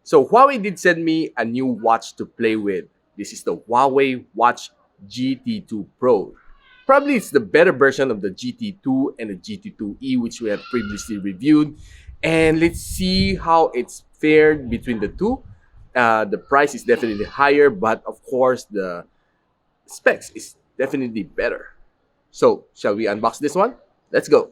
So Huawei did send me a new watch to play with. This is the Huawei Watch GT2 Pro. Probably it's the better version of the GT2 and the GT2E, which we have previously reviewed. And let's see how it's fared between the two. The price is definitely higher, but of course the specs is definitely better. So shall we unbox this one? Let's go.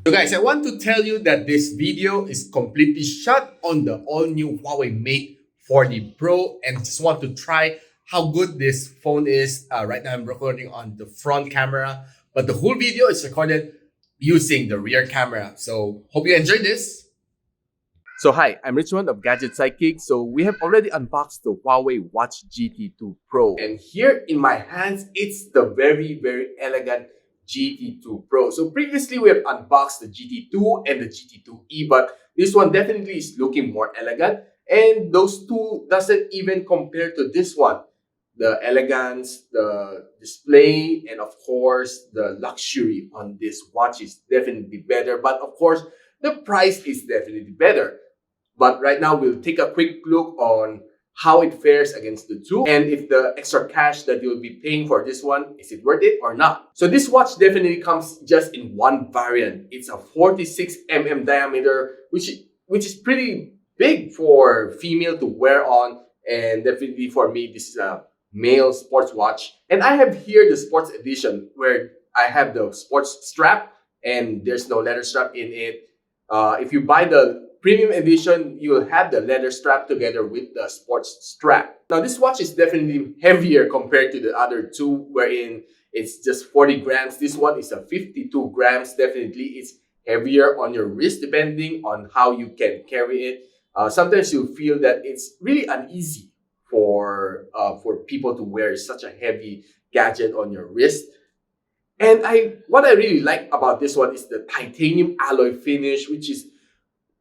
So guys, I want to tell you that this video is completely shot on the all-new Huawei Mate 40 Pro, and just want to try how good this phone is. Right now I'm recording on the front camera, but the whole video is recorded using the rear camera. So hope you enjoyed this. So hi, I'm Richmond of Gadget Sidekick. So we have already unboxed the Huawei Watch GT2 Pro. And here in my hands, it's the very elegant GT2 Pro. So previously we have unboxed the GT2 and the GT2E, but this one definitely is looking more elegant. And those two doesn't even compare to this one. The elegance, the display, and of course, the luxury on this watch is definitely better. But of course, the price is definitely better. But right now, we'll take a quick look on how it fares against the two, and if the extra cash that you'll be paying for this one, is it worth it or not? So this watch definitely comes just in one variant. It's a 46 mm diameter, which is pretty big for female to wear on, and definitely for me, this is a male sports watch. And I have here the sports edition where I have the sports strap and there's no leather strap in it. If you buy the premium edition, you will have the leather strap together with the sports strap. Now, this watch is definitely heavier compared to the other two, wherein it's just 40 grams. This one is a 52 grams. Definitely, it's heavier on your wrist depending on how you can carry it. Sometimes you feel that it's really uneasy for people to wear such a heavy gadget on your wrist. And what I really like about this one is the titanium alloy finish, which is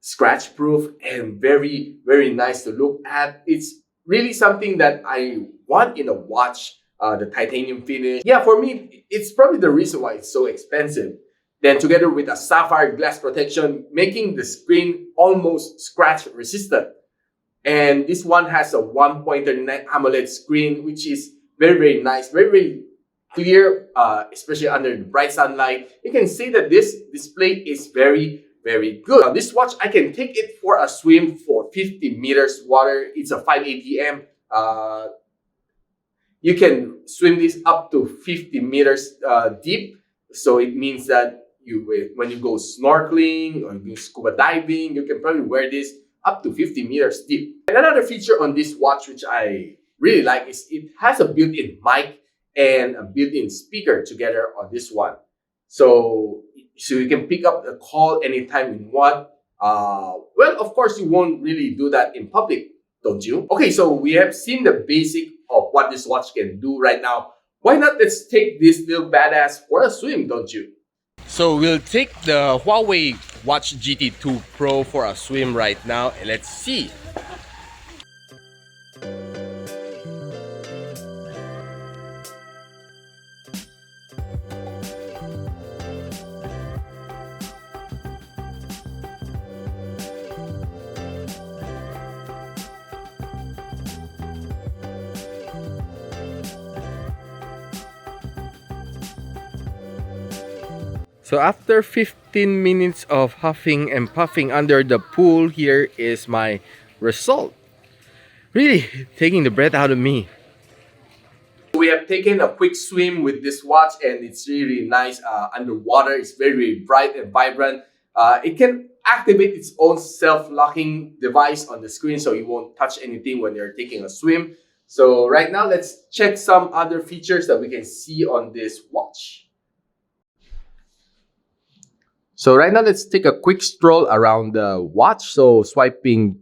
scratch proof and very, very nice to look at. It's really something that I want in a watch, the titanium finish. Yeah, for me, it's probably the reason why it's so expensive. Then together with a sapphire glass protection, making the screen almost scratch resistant. And this one has a 1.39 AMOLED screen, which is very, very nice, very, very clear, especially under the bright sunlight. You can see that this display is very, very good. Now, this watch, I can take it for a swim for 50 meters water. It's a 5 ATM. You can swim this up to 50 meters deep. So it means that when you go snorkeling or you scuba diving, you can probably wear this up to 50 meters deep. And another feature on this watch, which I really like, is it has a built-in mic and a built-in speaker together on this one. So you can pick up a call anytime you want. Well, of course, you won't really do that in public, don't you? Okay, so we have seen the basic of what this watch can do right now. Why not let's take this little badass for a swim, don't you? So we'll take the Huawei Watch GT2 Pro for a swim right now, and let's see. So after 15 minutes of huffing and puffing under the pool, here is my result. Really taking the breath out of me. We have taken a quick swim with this watch, and it's really nice underwater. It's very, very bright and vibrant. It can activate its own self-locking device on the screen, so you won't touch anything when you're taking a swim. So right now, let's check some other features that we can see on this watch. So right now, let's take a quick stroll around the watch. So swiping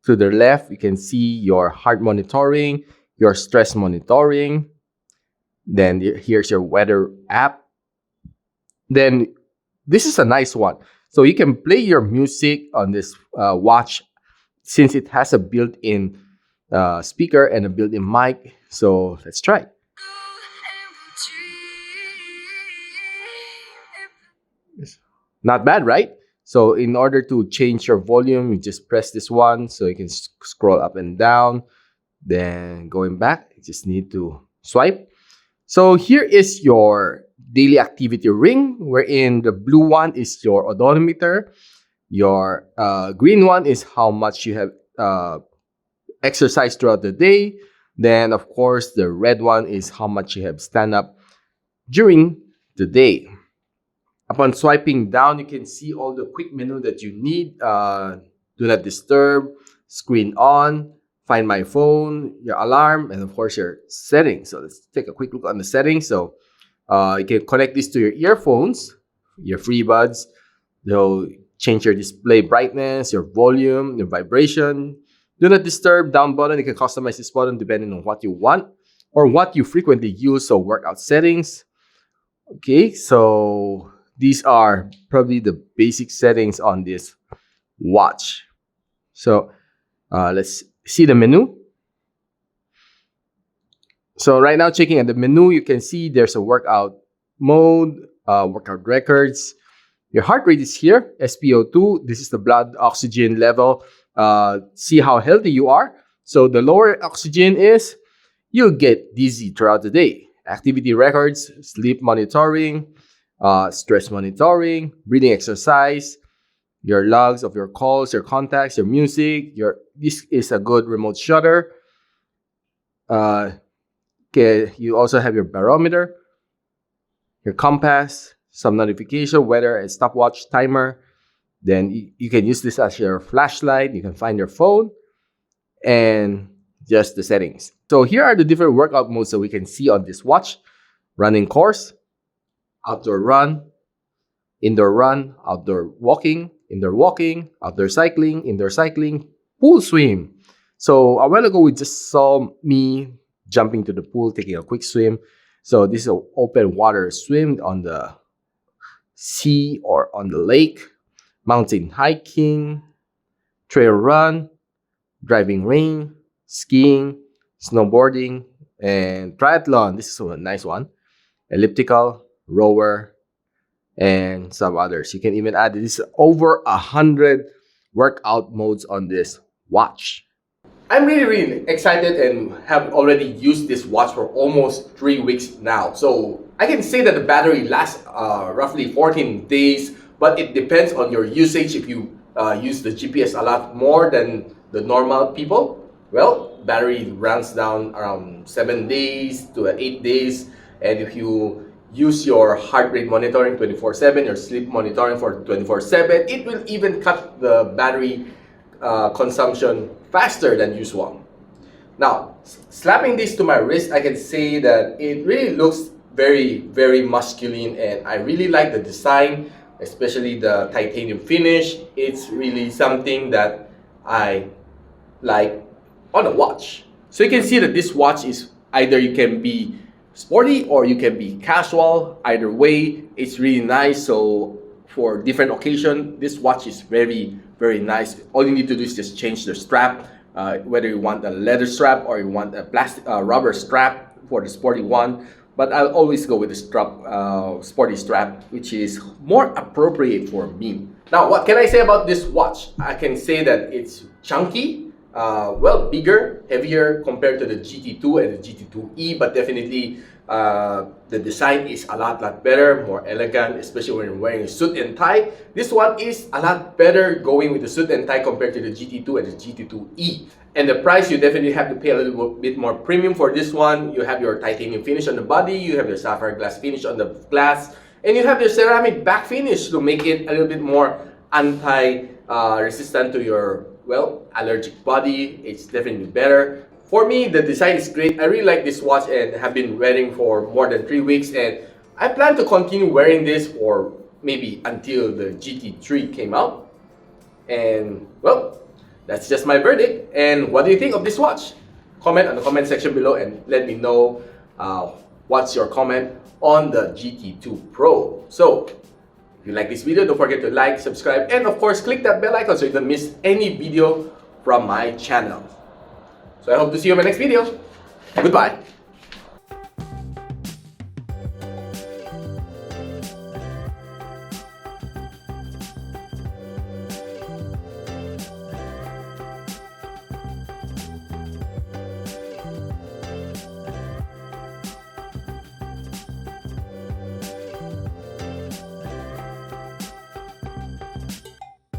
to the left, you can see your heart monitoring, your stress monitoring. Then here's your weather app. Then this is a nice one. So you can play your music on this watch since it has a built-in speaker and a built-in mic. So let's try. Not bad, right? So in order to change your volume, you just press this one so you can scroll up and down. Then going back, you just need to swipe. So here is your daily activity ring, wherein the blue one is your odometer. Your green one is how much you have exercised throughout the day. Then, of course, the red one is how much you have stand up during the day. Upon swiping down, you can see all the quick menu that you need. Do not disturb, screen on, find my phone, your alarm, and of course your settings. So let's take a quick look on the settings. So you can connect this to your earphones, your FreeBuds. They'll change your display brightness, your volume, your vibration. Do not disturb down button. You can customize this button depending on what you want or what you frequently use. So workout settings. Okay, so these are probably the basic settings on this watch. So let's see the menu. So right now, checking at the menu, you can see there's a workout mode, workout records. Your heart rate is here, SpO2. This is the blood oxygen level. See how healthy you are. So the lower oxygen is, you'll get dizzy throughout the day. Activity records, sleep monitoring, stress monitoring, breathing exercise, your logs of your calls, your contacts, your music. This is a good remote shutter. Okay, you also have your barometer, your compass, some notification, weather and stopwatch timer. Then you can use this as your flashlight. You can find your phone and just the settings. So here are the different workout modes that we can see on this watch: running course, outdoor run, indoor run, outdoor walking, outdoor cycling, pool swim. So a while ago, we just saw me jumping to the pool, taking a quick swim. So this is an open water swim on the sea or on the lake, mountain hiking, trail run, driving rain, skiing, snowboarding, and triathlon. This is a nice one. Elliptical, rower, and some others. You can even add this over 100 workout modes on this watch. I'm really excited and have already used this watch for almost 3 weeks now. So I can say that the battery lasts roughly 14 days, but it depends on your usage. If you use the GPS a lot more than the normal people, well, battery runs down around 7 days to 8 days. And if you use your heart rate monitoring 24/7, your sleep monitoring for 24/7, it will even cut the battery consumption faster than usual. Now, slapping this to my wrist, I can say that it really looks very masculine, and I really like the design, especially the titanium finish. It's really something that I like on a watch. So you can see that this watch is either you can be sporty or you can be casual. Either way, it's really nice. So for different occasion, this watch is very nice. All you need to do is just change the strap, whether you want a leather strap or you want a plastic rubber strap for the sporty one. But I'll always go with the sporty strap, which is more appropriate for me. Now, what can I say about this watch? I can say that it's chunky, well, bigger, heavier compared to the GT2 and the GT2E, but definitely the design is a lot better, more elegant, especially when you're wearing a suit and tie. This one is a lot better going with the suit and tie compared to the GT2 and the GT2E. And the price, you definitely have to pay a little bit more premium for this one. You have your titanium finish on the body, you have your sapphire glass finish on the glass, and you have your ceramic back finish to make it a little bit more resistant to your, well, allergic body. It's definitely better. For me, the design is great. I really like this watch and have been wearing for more than 3 weeks, and I plan to continue wearing this for maybe until the GT3 came out. And well, that's just my verdict. And what do you think of this watch? Comment on the comment section below and let me know what's your comment on the GT2 Pro. So if you like this video, don't forget to like, subscribe, and of course click that bell icon so you don't miss any video from my channel. So I hope to see you in my next video. Goodbye.